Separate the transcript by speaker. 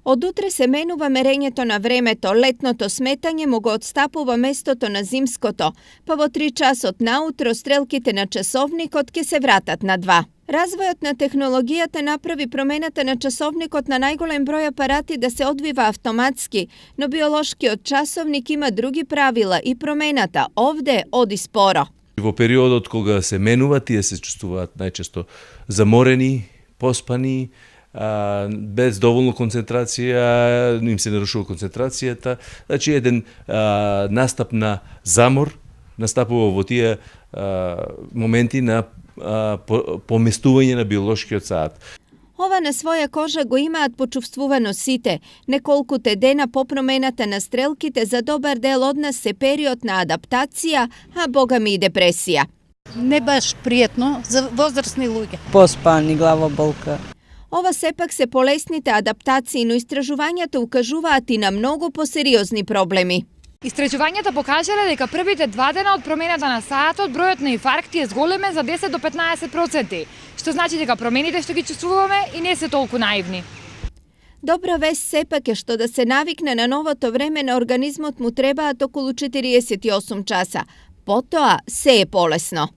Speaker 1: Од утре се менува мерењето на времето, летното сметање му го отстапува местото на зимското, па во 3 часот наутро стрелките на часовникот ќе се вратат на 2. Развојот на технологијата направи промената на часовникот на најголем број апарати да се одвива автоматски, но биолошкиот часовник има други правила и промената овде оди споро.
Speaker 2: Во периодот кога се менува, тие се чувствуваат најчесто заморени, поспани, без доволно концентрација, им се нарушува концентрацијата. Значи, еден настап на замор настапува во тие моменти на поместување на биолошкиот саат.
Speaker 1: Ова на своја кожа го имаат почувствувано сите. Неколкуте дена по промената на стрелките за добар дел од нас се период на адаптација, а богами и депресија.
Speaker 3: Не баш пријатно за возрастни луѓе.
Speaker 4: Поспани, главоболка.
Speaker 1: Ова сепак се полесните адаптации, но истражувањата укажуваат и на многу посериозни проблеми.
Speaker 5: Истражувањата покажале дека првите 2 дена од промената на саатот бројот на инфаркти е зголемен за 10 до 15%, што значи дека промените што ги чувствуваме и не се толку наивни.
Speaker 1: Добра вест сепак е што да се навикне на новото време на организмот му требаат околу 48 часа. Потоа се е полесно.